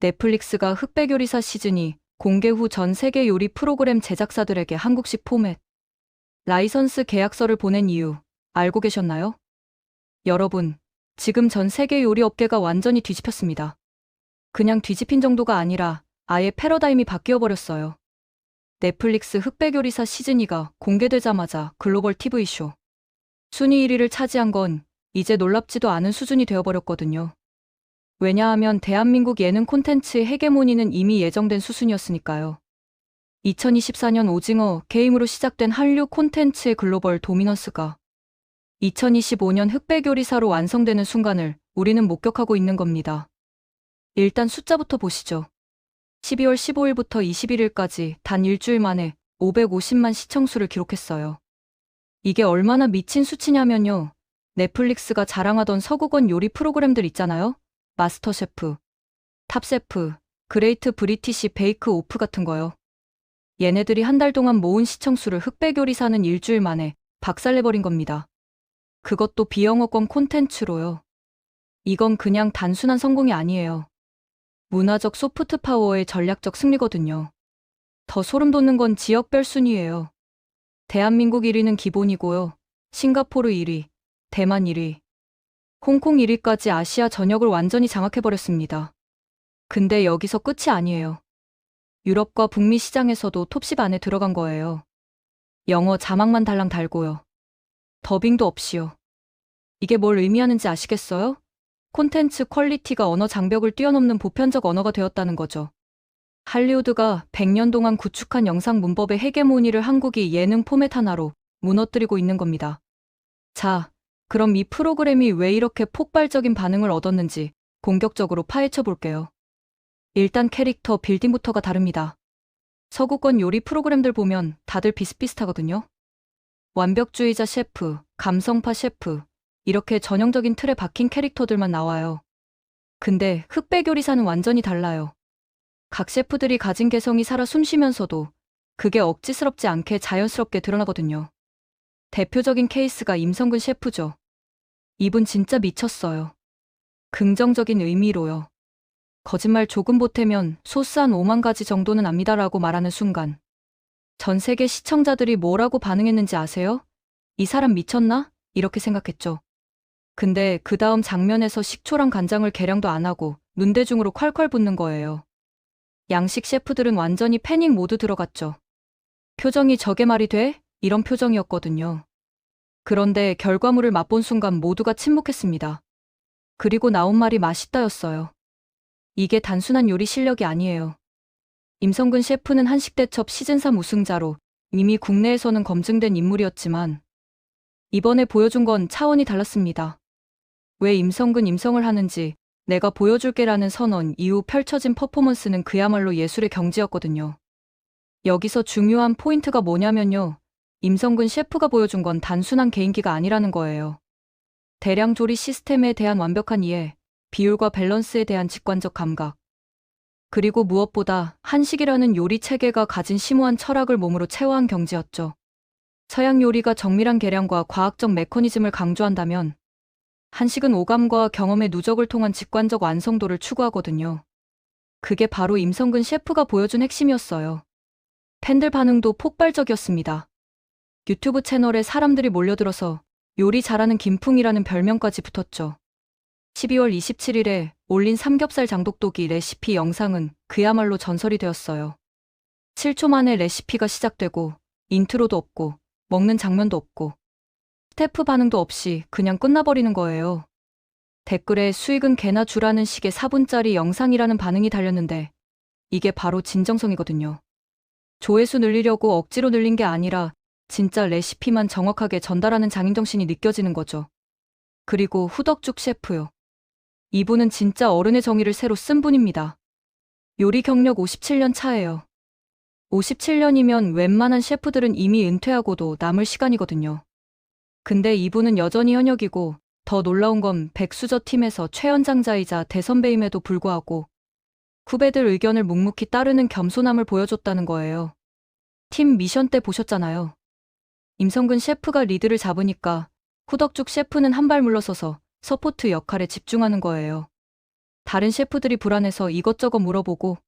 넷플릭스가 흑백 요리사 시즌2 공개 후 전 세계 요리 프로그램 제작사들에게 한국식 포맷, 라이선스 계약서를 보낸 이유 알고 계셨나요? 여러분, 지금 전 세계 요리 업계가 완전히 뒤집혔습니다. 그냥 뒤집힌 정도가 아니라 아예 패러다임이 바뀌어 버렸어요. 넷플릭스 흑백 요리사 시즌2가 공개되자마자 글로벌 TV쇼 순위 1위를 차지한 건 이제 놀랍지도 않은 수준이 되어버렸거든요. 왜냐하면 대한민국 예능 콘텐츠의 헤게모니는 이미 예정된 수순이었으니까요. 2024년 오징어 게임으로 시작된 한류 콘텐츠의 글로벌 도미넌스가 2025년 흑백 요리사로 완성되는 순간을 우리는 목격하고 있는 겁니다. 일단 숫자부터 보시죠. 12월 15일부터 21일까지 단 일주일 만에 550만 시청수를 기록했어요. 이게 얼마나 미친 수치냐면요. 넷플릭스가 자랑하던 서구권 요리 프로그램들 있잖아요. 마스터 셰프, 탑셰프, 그레이트 브리티시 베이크 오프 같은 거요. 얘네들이 한 달 동안 모은 시청수를 흑백 요리사는 일주일 만에 박살내버린 겁니다. 그것도 비영어권 콘텐츠로요. 이건 그냥 단순한 성공이 아니에요. 문화적 소프트 파워의 전략적 승리거든요. 더 소름 돋는 건 지역별 순위예요. 대한민국 1위는 기본이고요. 싱가포르 1위, 대만 1위, 홍콩 1위까지 아시아 전역을 완전히 장악해버렸습니다. 근데 여기서 끝이 아니에요. 유럽과 북미 시장에서도 톱10 안에 들어간 거예요. 영어 자막만 달랑 달고요. 더빙도 없이요. 이게 뭘 의미하는지 아시겠어요? 콘텐츠 퀄리티가 언어 장벽을 뛰어넘는 보편적 언어가 되었다는 거죠. 할리우드가 100년 동안 구축한 영상 문법의 헤게모니를 한국이 예능 포맷 하나로 무너뜨리고 있는 겁니다. 자, 그럼 이 프로그램이 왜 이렇게 폭발적인 반응을 얻었는지 본격적으로 파헤쳐 볼게요. 일단 캐릭터 빌딩부터가 다릅니다. 서구권 요리 프로그램들 보면 다들 비슷비슷하거든요. 완벽주의자 셰프, 감성파 셰프, 이렇게 전형적인 틀에 박힌 캐릭터들만 나와요. 근데 흑백 요리사는 완전히 달라요. 각 셰프들이 가진 개성이 살아 숨쉬면서도 그게 억지스럽지 않게 자연스럽게 드러나거든요. 대표적인 케이스가 임성근 셰프죠. 이분 진짜 미쳤어요. 긍정적인 의미로요. 거짓말 조금 보태면 소스 한 5만 가지 정도는 압니다라고 말하는 순간 전 세계 시청자들이 뭐라고 반응했는지 아세요? 이 사람 미쳤나? 이렇게 생각했죠. 근데 그 다음 장면에서 식초랑 간장을 계량도 안 하고 눈대중으로 콸콸 붓는 거예요. 양식 셰프들은 완전히 패닉 모드 들어갔죠. 표정이 저게 말이 돼? 이런 표정이었거든요. 그런데 결과물을 맛본 순간 모두가 침묵했습니다. 그리고 나온 말이 맛있다였어요. 이게 단순한 요리 실력이 아니에요. 임성근 셰프는 한식대첩 시즌3 우승자로 이미 국내에서는 검증된 인물이었지만 이번에 보여준 건 차원이 달랐습니다. 왜 임성을 하는지 내가 보여줄게라는 선언 이후 펼쳐진 퍼포먼스는 그야말로 예술의 경지였거든요. 여기서 중요한 포인트가 뭐냐면요. 임성근 셰프가 보여준 건 단순한 개인기가 아니라는 거예요. 대량 조리 시스템에 대한 완벽한 이해, 비율과 밸런스에 대한 직관적 감각, 그리고 무엇보다 한식이라는 요리 체계가 가진 심오한 철학을 몸으로 체화한 경지였죠. 서양 요리가 정밀한 계량과 과학적 메커니즘을 강조한다면 한식은 오감과 경험의 누적을 통한 직관적 완성도를 추구하거든요. 그게 바로 임성근 셰프가 보여준 핵심이었어요. 팬들 반응도 폭발적이었습니다. 유튜브 채널에 사람들이 몰려들어서 요리 잘하는 김풍이라는 별명까지 붙었죠. 12월 27일에 올린 삼겹살 장독도기 레시피 영상은 그야말로 전설이 되었어요. 7초 만에 레시피가 시작되고 인트로도 없고 먹는 장면도 없고 스태프 반응도 없이 그냥 끝나버리는 거예요. 댓글에 수익은 개나 주라는 식의 4분짜리 영상이라는 반응이 달렸는데 이게 바로 진정성이거든요. 조회수 늘리려고 억지로 늘린 게 아니라 진짜 레시피만 정확하게 전달하는 장인정신이 느껴지는 거죠. 그리고 후덕죽 셰프요. 이분은 진짜 어른의 정의를 새로 쓴 분입니다. 요리 경력 57년 차예요. 57년이면 웬만한 셰프들은 이미 은퇴하고도 남을 시간이거든요. 근데 이분은 여전히 현역이고 더 놀라운 건 백수저 팀에서 최연장자이자 대선배임에도 불구하고 후배들 의견을 묵묵히 따르는 겸손함을 보여줬다는 거예요. 팀 미션 때 보셨잖아요. 임성근 셰프가 리드를 잡으니까 후덕죽 셰프는 한 발 물러서서 서포트 역할에 집중하는 거예요. 다른 셰프들이 불안해서 이것저것 물어보고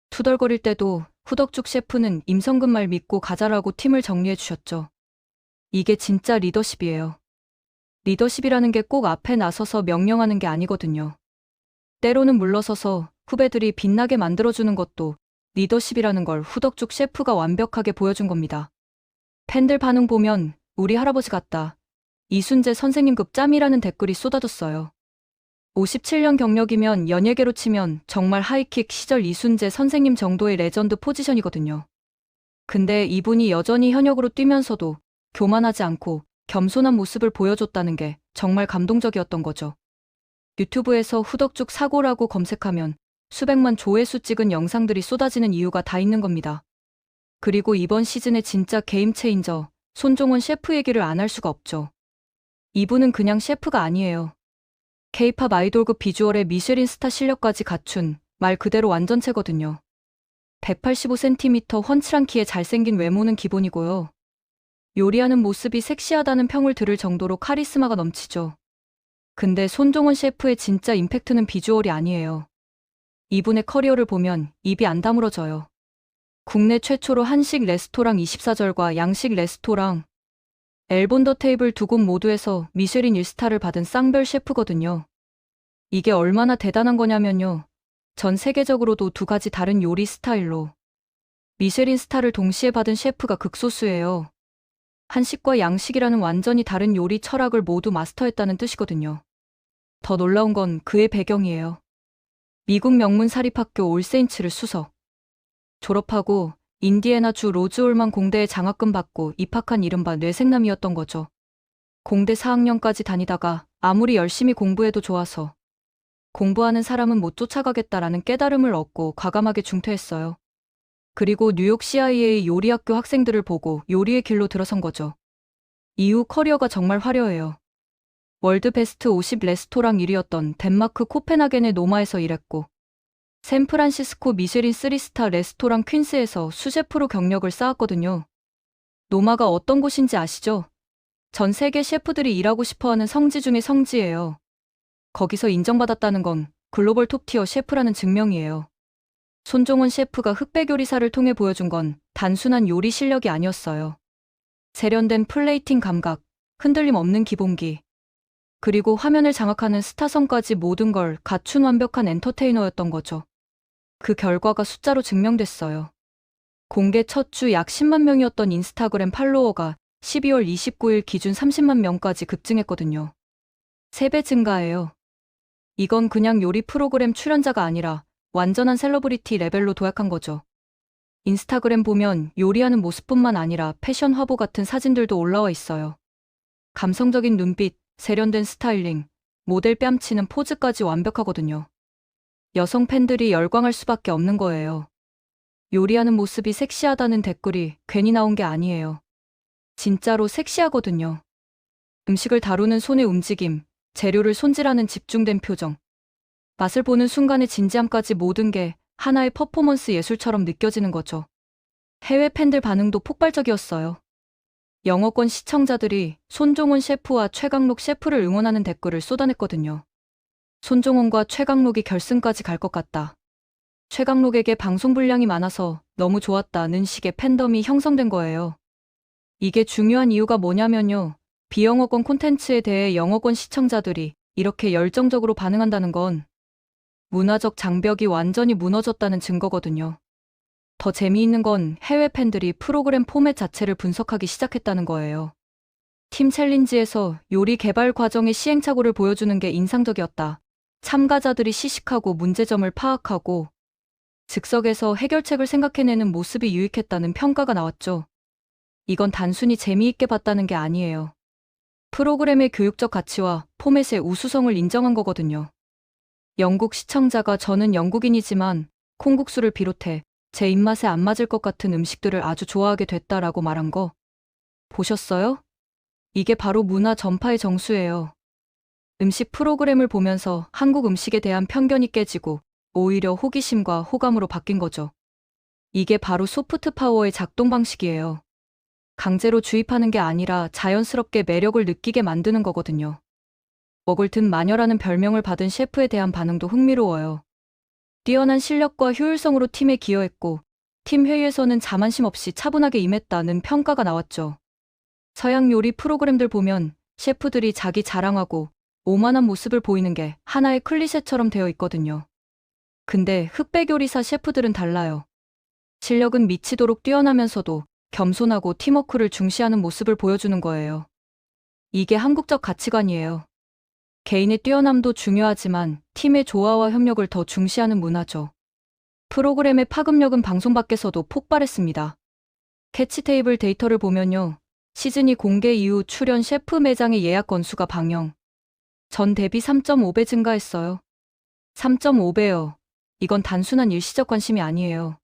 투덜거릴 때도 후덕죽 셰프는 임성근 말 믿고 가자라고 팀을 정리해 주셨죠. 이게 진짜 리더십이에요. 리더십이라는 게 꼭 앞에 나서서 명령하는 게 아니거든요. 때로는 물러서서 후배들이 빛나게 만들어주는 것도 리더십이라는 걸 후덕죽 셰프가 완벽하게 보여준 겁니다. 팬들 반응 보면 우리 할아버지 같다. 이순재 선생님급 짬이라는 댓글이 쏟아졌어요. 57년 경력이면 연예계로 치면 정말 하이킥 시절 이순재 선생님 정도의 레전드 포지션이거든요. 근데 이분이 여전히 현역으로 뛰면서도 교만하지 않고 겸손한 모습을 보여줬다는 게 정말 감동적이었던 거죠. 유튜브에서 후덕죽 사고라고 검색하면 수백만 조회수 찍은 영상들이 쏟아지는 이유가 다 있는 겁니다. 그리고 이번 시즌의 진짜 게임 체인저, 손종원 셰프 얘기를 안 할 수가 없죠. 이분은 그냥 셰프가 아니에요. K-팝 아이돌급 비주얼에 미쉐린 스타 실력까지 갖춘 말 그대로 완전체거든요. 185cm 훤칠한 키에 잘생긴 외모는 기본이고요. 요리하는 모습이 섹시하다는 평을 들을 정도로 카리스마가 넘치죠. 근데 손종원 셰프의 진짜 임팩트는 비주얼이 아니에요. 이분의 커리어를 보면 입이 안 다물어져요. 국내 최초로 한식 레스토랑 24절과 양식 레스토랑, 엘본 더 테이블 두 곳 모두에서 미쉐린 1스타를 받은 쌍별 셰프거든요. 이게 얼마나 대단한 거냐면요. 전 세계적으로도 두 가지 다른 요리 스타일로 미쉐린 스타를 동시에 받은 셰프가 극소수예요. 한식과 양식이라는 완전히 다른 요리 철학을 모두 마스터했다는 뜻이거든요. 더 놀라운 건 그의 배경이에요. 미국 명문 사립학교 올세인츠를 수석. 졸업하고 인디애나주 로즈올만 공대에 장학금 받고 입학한 이른바 뇌생남이었던 거죠. 공대 4학년까지 다니다가 아무리 열심히 공부해도 좋아서 공부하는 사람은 못 쫓아가겠다라는 깨달음을 얻고 과감하게 중퇴했어요. 그리고 뉴욕 CIA 요리학교 학생들을 보고 요리의 길로 들어선 거죠. 이후 커리어가 정말 화려해요. 월드 베스트 50 레스토랑 1위였던 덴마크 코펜하겐의 노마에서 일했고 샌프란시스코 미쉐린 3스타 레스토랑 퀸스에서 수셰프로 경력을 쌓았거든요. 노마가 어떤 곳인지 아시죠? 전 세계 셰프들이 일하고 싶어하는 성지 중의 성지예요. 거기서 인정받았다는 건 글로벌 톱티어 셰프라는 증명이에요. 손종원 셰프가 흑백 요리사를 통해 보여준 건 단순한 요리 실력이 아니었어요. 세련된 플레이팅 감각, 흔들림 없는 기본기, 그리고 화면을 장악하는 스타성까지 모든 걸 갖춘 완벽한 엔터테이너였던 거죠. 그 결과가 숫자로 증명됐어요. 공개 첫 주 약 10만 명이었던 인스타그램 팔로워가 12월 29일 기준 30만 명까지 급증했거든요. 3배 증가예요. 이건 그냥 요리 프로그램 출연자가 아니라 완전한 셀러브리티 레벨로 도약한 거죠. 인스타그램 보면 요리하는 모습뿐만 아니라 패션 화보 같은 사진들도 올라와 있어요. 감성적인 눈빛, 세련된 스타일링, 모델 뺨치는 포즈까지 완벽하거든요. 여성 팬들이 열광할 수밖에 없는 거예요. 요리하는 모습이 섹시하다는 댓글이 괜히 나온 게 아니에요. 진짜로 섹시하거든요. 음식을 다루는 손의 움직임, 재료를 손질하는 집중된 표정, 맛을 보는 순간의 진지함까지 모든 게 하나의 퍼포먼스 예술처럼 느껴지는 거죠. 해외 팬들 반응도 폭발적이었어요. 영어권 시청자들이 손종원 셰프와 최강록 셰프를 응원하는 댓글을 쏟아냈거든요. 손종원과 최강록이 결승까지 갈 것 같다. 최강록에게 방송 분량이 많아서 너무 좋았다는 식의 팬덤이 형성된 거예요. 이게 중요한 이유가 뭐냐면요. 비영어권 콘텐츠에 대해 영어권 시청자들이 이렇게 열정적으로 반응한다는 건 문화적 장벽이 완전히 무너졌다는 증거거든요. 더 재미있는 건 해외 팬들이 프로그램 포맷 자체를 분석하기 시작했다는 거예요. 팀 챌린지에서 요리 개발 과정의 시행착오를 보여주는 게 인상적이었다. 참가자들이 시식하고 문제점을 파악하고 즉석에서 해결책을 생각해내는 모습이 유익했다는 평가가 나왔죠. 이건 단순히 재미있게 봤다는 게 아니에요. 프로그램의 교육적 가치와 포맷의 우수성을 인정한 거거든요. 영국 시청자가 저는 영국인이지만 콩국수를 비롯해 제 입맛에 안 맞을 것 같은 음식들을 아주 좋아하게 됐다라고 말한 거 보셨어요? 이게 바로 문화 전파의 정수예요. 음식 프로그램을 보면서 한국 음식에 대한 편견이 깨지고 오히려 호기심과 호감으로 바뀐 거죠. 이게 바로 소프트 파워의 작동 방식이에요. 강제로 주입하는 게 아니라 자연스럽게 매력을 느끼게 만드는 거거든요. 먹을 듯 마녀라는 별명을 받은 셰프에 대한 반응도 흥미로워요. 뛰어난 실력과 효율성으로 팀에 기여했고, 팀 회의에서는 자만심 없이 차분하게 임했다는 평가가 나왔죠. 서양 요리 프로그램들 보면 셰프들이 자기 자랑하고 오만한 모습을 보이는 게 하나의 클리셰처럼 되어 있거든요. 근데 흑백 요리사 셰프들은 달라요. 실력은 미치도록 뛰어나면서도 겸손하고 팀워크를 중시하는 모습을 보여주는 거예요. 이게 한국적 가치관이에요. 개인의 뛰어남도 중요하지만 팀의 조화와 협력을 더 중시하는 문화죠. 프로그램의 파급력은 방송 밖에서도 폭발했습니다. 캐치 테이블 데이터를 보면요. 시즌이 공개 이후 출연 셰프 매장의 예약 건수가 방영 전 대비 3.5배 증가했어요. 3.5배요. 이건 단순한 일시적 관심이 아니에요.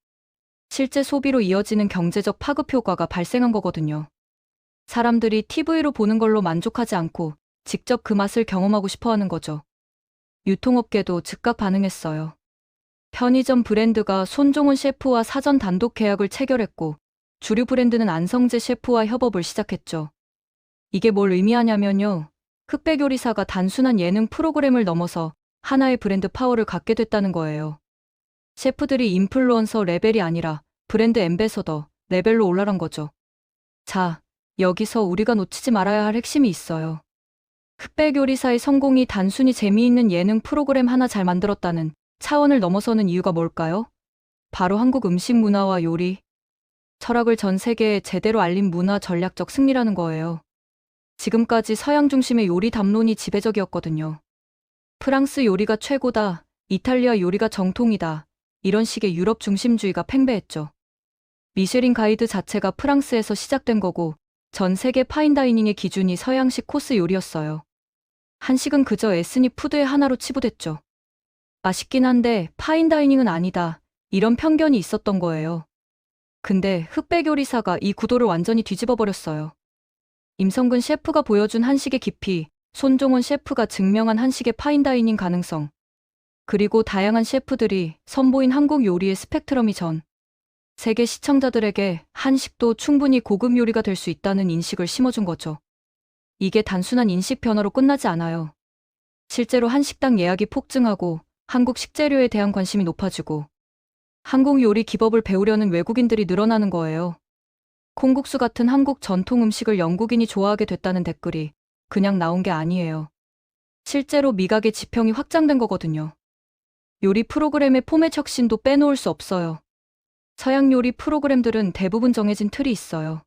실제 소비로 이어지는 경제적 파급 효과가 발생한 거거든요. 사람들이 TV로 보는 걸로 만족하지 않고 직접 그 맛을 경험하고 싶어 하는 거죠. 유통업계도 즉각 반응했어요. 편의점 브랜드가 손종훈 셰프와 사전 단독 계약을 체결했고, 주류 브랜드는 안성재 셰프와 협업을 시작했죠. 이게 뭘 의미하냐면요. 흑백 요리사가 단순한 예능 프로그램을 넘어서 하나의 브랜드 파워를 갖게 됐다는 거예요. 셰프들이 인플루언서 레벨이 아니라 브랜드 앰베서더 레벨로 올라간 거죠. 자, 여기서 우리가 놓치지 말아야 할 핵심이 있어요. 흑백 요리사의 성공이 단순히 재미있는 예능 프로그램 하나 잘 만들었다는 차원을 넘어서는 이유가 뭘까요? 바로 한국 음식 문화와 요리, 철학을 전 세계에 제대로 알린 문화 전략적 승리라는 거예요. 지금까지 서양 중심의 요리 담론이 지배적이었거든요. 프랑스 요리가 최고다, 이탈리아 요리가 정통이다, 이런 식의 유럽 중심주의가 팽배했죠. 미쉐린 가이드 자체가 프랑스에서 시작된 거고, 전 세계 파인다이닝의 기준이 서양식 코스 요리였어요. 한식은 그저 에스닉 푸드의 하나로 치부됐죠. 맛있긴 한데 파인다이닝은 아니다, 이런 편견이 있었던 거예요. 근데 흑백 요리사가 이 구도를 완전히 뒤집어 버렸어요. 임성근 셰프가 보여준 한식의 깊이, 손종원 셰프가 증명한 한식의 파인다이닝 가능성, 그리고 다양한 셰프들이 선보인 한국 요리의 스펙트럼이 전 세계 시청자들에게 한식도 충분히 고급 요리가 될 수 있다는 인식을 심어준 거죠. 이게 단순한 인식 변화로 끝나지 않아요. 실제로 한식당 예약이 폭증하고 한국 식재료에 대한 관심이 높아지고 한국 요리 기법을 배우려는 외국인들이 늘어나는 거예요. 콩국수 같은 한국 전통 음식을 영국인이 좋아하게 됐다는 댓글이 그냥 나온 게 아니에요. 실제로 미각의 지평이 확장된 거거든요. 요리 프로그램의 포맷 혁신도 빼놓을 수 없어요. 서양 요리 프로그램들은 대부분 정해진 틀이 있어요.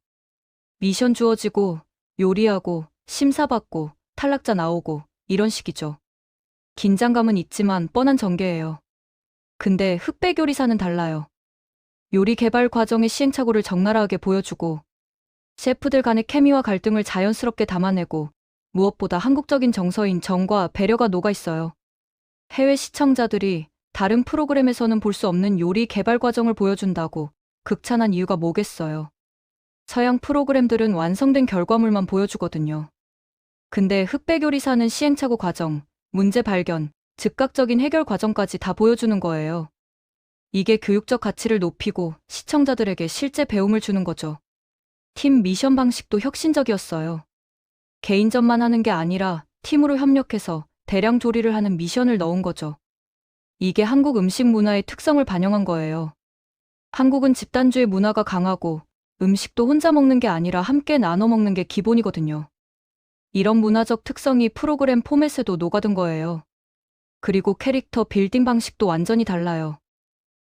미션 주어지고 요리하고 심사받고 탈락자 나오고 이런 식이죠. 긴장감은 있지만 뻔한 전개예요. 근데 흑백 요리사는 달라요. 요리 개발 과정의 시행착오를 적나라하게 보여주고 셰프들 간의 케미와 갈등을 자연스럽게 담아내고 무엇보다 한국적인 정서인 정과 배려가 녹아있어요. 해외 시청자들이 다른 프로그램에서는 볼 수 없는 요리 개발 과정을 보여준다고 극찬한 이유가 뭐겠어요. 서양 프로그램들은 완성된 결과물만 보여주거든요. 근데 흑백 요리사는 시행착오 과정, 문제 발견, 즉각적인 해결 과정까지 다 보여주는 거예요. 이게 교육적 가치를 높이고 시청자들에게 실제 배움을 주는 거죠. 팀 미션 방식도 혁신적이었어요. 개인전만 하는 게 아니라 팀으로 협력해서 대량 조리를 하는 미션을 넣은 거죠. 이게 한국 음식 문화의 특성을 반영한 거예요. 한국은 집단주의 문화가 강하고 음식도 혼자 먹는 게 아니라 함께 나눠 먹는 게 기본이거든요. 이런 문화적 특성이 프로그램 포맷에도 녹아든 거예요. 그리고 캐릭터 빌딩 방식도 완전히 달라요.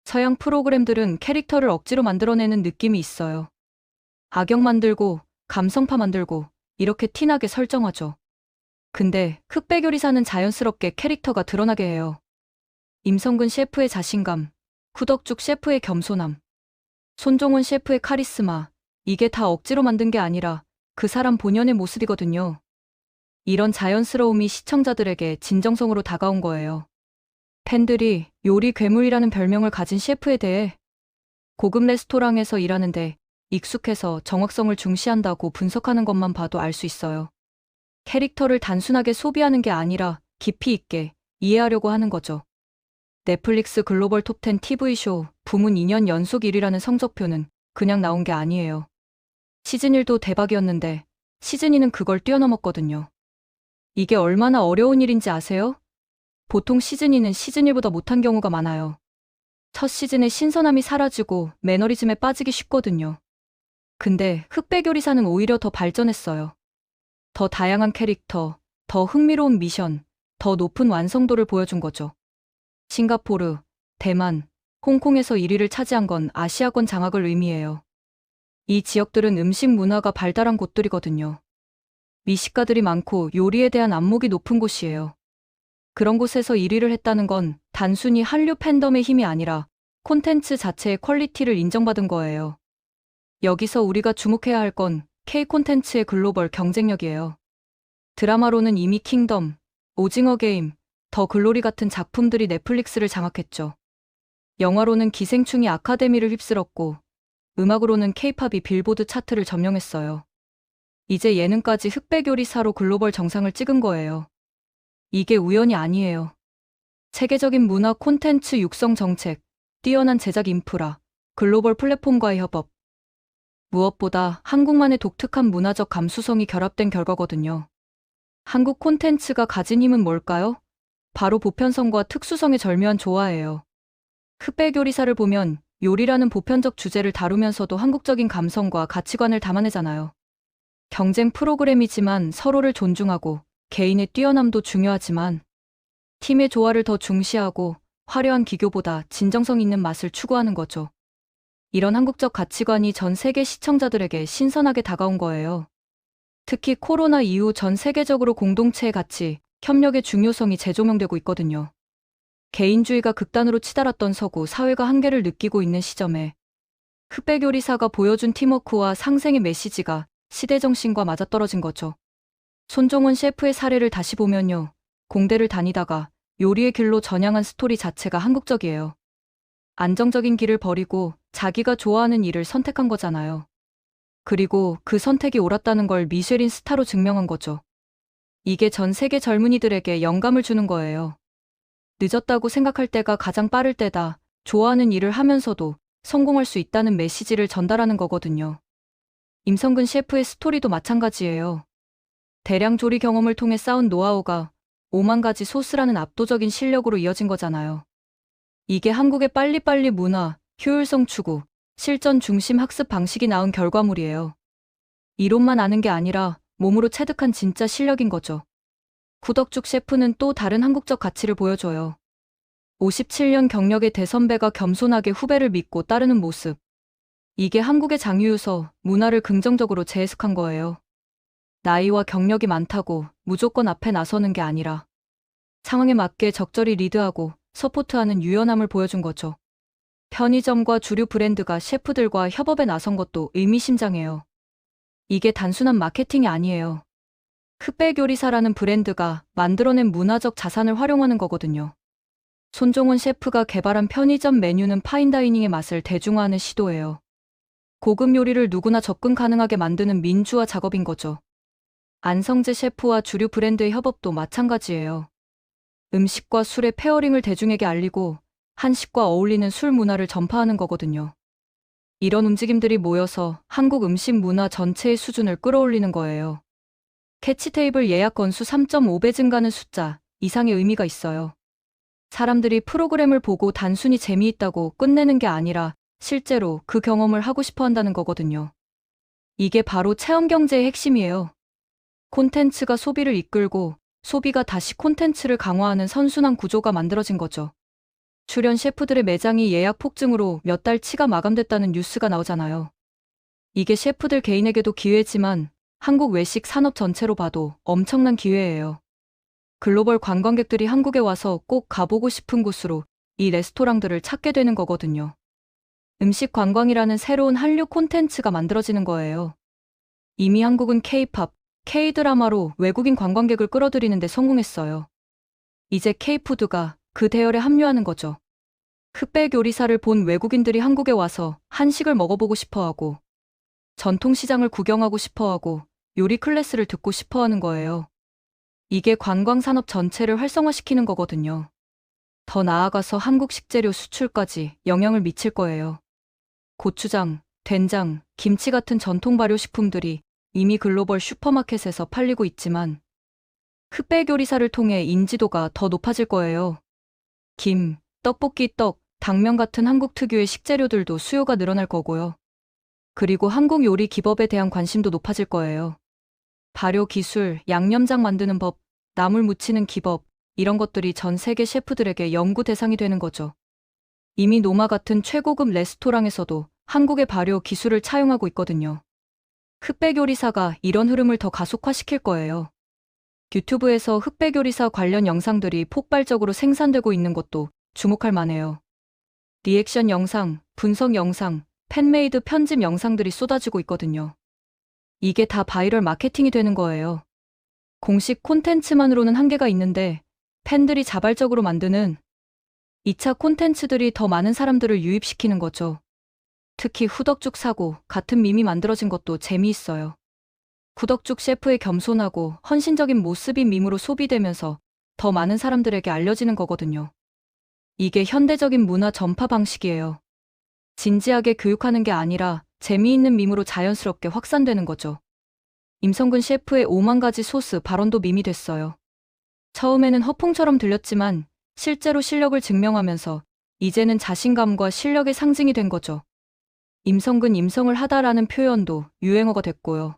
서양 프로그램들은 캐릭터를 억지로 만들어내는 느낌이 있어요. 악역 만들고 감성파 만들고 이렇게 티나게 설정하죠. 근데 흑백 요리사는 자연스럽게 캐릭터가 드러나게 해요. 임성근 셰프의 자신감, 쿠덕죽 셰프의 겸손함, 손종훈 셰프의 카리스마, 이게 다 억지로 만든 게 아니라 그 사람 본연의 모습이거든요. 이런 자연스러움이 시청자들에게 진정성으로 다가온 거예요. 팬들이 요리 괴물이라는 별명을 가진 셰프에 대해 고급 레스토랑에서 일하는데 익숙해서 정확성을 중시한다고 분석하는 것만 봐도 알 수 있어요. 캐릭터를 단순하게 소비하는 게 아니라 깊이 있게 이해하려고 하는 거죠. 넷플릭스 글로벌 톱10 TV쇼 부문 2년 연속 1위라는 성적표는 그냥 나온 게 아니에요. 시즌1도 대박이었는데 시즌2는 그걸 뛰어넘었거든요. 이게 얼마나 어려운 일인지 아세요? 보통 시즌2는 시즌1보다 못한 경우가 많아요. 첫 시즌에 신선함이 사라지고 매너리즘에 빠지기 쉽거든요. 근데 흑백 요리사는 오히려 더 발전했어요. 더 다양한 캐릭터, 더 흥미로운 미션, 더 높은 완성도를 보여준 거죠. 싱가포르, 대만, 홍콩에서 1위를 차지한 건 아시아권 장악을 의미해요. 이 지역들은 음식 문화가 발달한 곳들이거든요. 미식가들이 많고 요리에 대한 안목이 높은 곳이에요. 그런 곳에서 1위를 했다는 건 단순히 한류 팬덤의 힘이 아니라 콘텐츠 자체의 퀄리티를 인정받은 거예요. 여기서 우리가 주목해야 할 건 K 콘텐츠의 글로벌 경쟁력이에요. 드라마로는 이미 킹덤, 오징어 게임, 더 글로리 같은 작품들이 넷플릭스를 장악했죠. 영화로는 기생충이 아카데미를 휩쓸었고, 음악으로는 K-팝이 빌보드 차트를 점령했어요. 이제 예능까지 흑백 요리사로 글로벌 정상을 찍은 거예요. 이게 우연이 아니에요. 체계적인 문화 콘텐츠 육성 정책, 뛰어난 제작 인프라, 글로벌 플랫폼과의 협업. 무엇보다 한국만의 독특한 문화적 감수성이 결합된 결과거든요. 한국 콘텐츠가 가진 힘은 뭘까요? 바로 보편성과 특수성의 절묘한 조화예요. 흑백 요리사를 보면 요리라는 보편적 주제를 다루면서도 한국적인 감성과 가치관을 담아내잖아요. 경쟁 프로그램이지만 서로를 존중하고 개인의 뛰어남도 중요하지만 팀의 조화를 더 중시하고 화려한 기교보다 진정성 있는 맛을 추구하는 거죠. 이런 한국적 가치관이 전 세계 시청자들에게 신선하게 다가온 거예요. 특히 코로나 이후 전 세계적으로 공동체의 가치, 협력의 중요성이 재조명되고 있거든요. 개인주의가 극단으로 치달았던 서구 사회가 한계를 느끼고 있는 시점에 흑백 요리사가 보여준 팀워크와 상생의 메시지가 시대 정신과 맞아떨어진 거죠. 손종원 셰프의 사례를 다시 보면요. 공대를 다니다가 요리의 길로 전향한 스토리 자체가 한국적이에요. 안정적인 길을 버리고 자기가 좋아하는 일을 선택한 거잖아요. 그리고 그 선택이 옳았다는 걸 미쉐린 스타로 증명한 거죠. 이게 전 세계 젊은이들에게 영감을 주는 거예요. 늦었다고 생각할 때가 가장 빠를 때다. 좋아하는 일을 하면서도 성공할 수 있다는 메시지를 전달하는 거거든요. 임성근 셰프의 스토리도 마찬가지예요. 대량 조리 경험을 통해 쌓은 노하우가 5만 가지 소스라는 압도적인 실력으로 이어진 거잖아요. 이게 한국의 빨리빨리 문화, 효율성 추구, 실전 중심 학습 방식이 낳은 결과물이에요. 이론만 아는 게 아니라 몸으로 체득한 진짜 실력인 거죠. 구덕죽 셰프는 또 다른 한국적 가치를 보여줘요. 57년 경력의 대선배가 겸손하게 후배를 믿고 따르는 모습. 이게 한국의 장유유서, 문화를 긍정적으로 재해석한 거예요. 나이와 경력이 많다고 무조건 앞에 나서는 게 아니라 상황에 맞게 적절히 리드하고 서포트하는 유연함을 보여준 거죠. 편의점과 주류 브랜드가 셰프들과 협업에 나선 것도 의미심장해요. 이게 단순한 마케팅이 아니에요. 흑백 요리사라는 브랜드가 만들어낸 문화적 자산을 활용하는 거거든요. 손종원 셰프가 개발한 편의점 메뉴는 파인다이닝의 맛을 대중화하는 시도예요. 고급 요리를 누구나 접근 가능하게 만드는 민주화 작업인 거죠. 안성재 셰프와 주류 브랜드의 협업도 마찬가지예요. 음식과 술의 페어링을 대중에게 알리고 한식과 어울리는 술 문화를 전파하는 거거든요. 이런 움직임들이 모여서 한국 음식 문화 전체의 수준을 끌어올리는 거예요. 캐치테이블 예약 건수 3.5배 증가는 숫자 이상의 의미가 있어요. 사람들이 프로그램을 보고 단순히 재미있다고 끝내는 게 아니라 실제로 그 경험을 하고 싶어 한다는 거거든요. 이게 바로 체험 경제의 핵심이에요. 콘텐츠가 소비를 이끌고 소비가 다시 콘텐츠를 강화하는 선순환 구조가 만들어진 거죠. 출연 셰프들의 매장이 예약 폭증으로 몇 달치가 마감됐다는 뉴스가 나오잖아요. 이게 셰프들 개인에게도 기회지만 한국 외식 산업 전체로 봐도 엄청난 기회예요. 글로벌 관광객들이 한국에 와서 꼭 가보고 싶은 곳으로 이 레스토랑들을 찾게 되는 거거든요. 음식 관광이라는 새로운 한류 콘텐츠가 만들어지는 거예요. 이미 한국은 K-팝, K-드라마로 외국인 관광객을 끌어들이는 데 성공했어요. 이제 K-푸드가 그 대열에 합류하는 거죠. 흑백 요리사를 본 외국인들이 한국에 와서 한식을 먹어보고 싶어하고 전통시장을 구경하고 싶어하고 요리 클래스를 듣고 싶어하는 거예요. 이게 관광산업 전체를 활성화시키는 거거든요. 더 나아가서 한국 식재료 수출까지 영향을 미칠 거예요. 고추장, 된장, 김치 같은 전통 발효식품들이 이미 글로벌 슈퍼마켓에서 팔리고 있지만 흑백 요리사를 통해 인지도가 더 높아질 거예요. 김, 떡볶이, 떡, 당면 같은 한국 특유의 식재료들도 수요가 늘어날 거고요. 그리고 한국 요리 기법에 대한 관심도 높아질 거예요. 발효 기술, 양념장 만드는 법, 나물 무치는 기법, 이런 것들이 전 세계 셰프들에게 연구 대상이 되는 거죠. 이미 노마 같은 최고급 레스토랑에서도 한국의 발효 기술을 차용하고 있거든요. 흑백 요리사가 이런 흐름을 더 가속화시킬 거예요. 유튜브에서 흑백 요리사 관련 영상들이 폭발적으로 생산되고 있는 것도 주목할 만해요. 리액션 영상, 분석 영상, 팬메이드 편집 영상들이 쏟아지고 있거든요. 이게 다 바이럴 마케팅이 되는 거예요. 공식 콘텐츠만으로는 한계가 있는데 팬들이 자발적으로 만드는 2차 콘텐츠들이 더 많은 사람들을 유입시키는 거죠. 특히 후덕죽 사고 같은 밈이 만들어진 것도 재미있어요. 후덕죽 셰프의 겸손하고 헌신적인 모습이 밈으로 소비되면서 더 많은 사람들에게 알려지는 거거든요. 이게 현대적인 문화 전파 방식이에요. 진지하게 교육하는 게 아니라 재미있는 밈으로 자연스럽게 확산되는 거죠. 임성근 셰프의 5만 가지 소스 발언도 밈이 됐어요. 처음에는 허풍처럼 들렸지만 실제로 실력을 증명하면서 이제는 자신감과 실력의 상징이 된 거죠. 임성근 임성을 하다라는 표현도 유행어가 됐고요.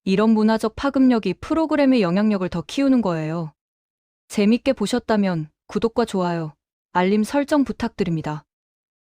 이런 문화적 파급력이 프로그램의 영향력을 더 키우는 거예요. 재밌게 보셨다면 구독과 좋아요, 알림 설정 부탁드립니다.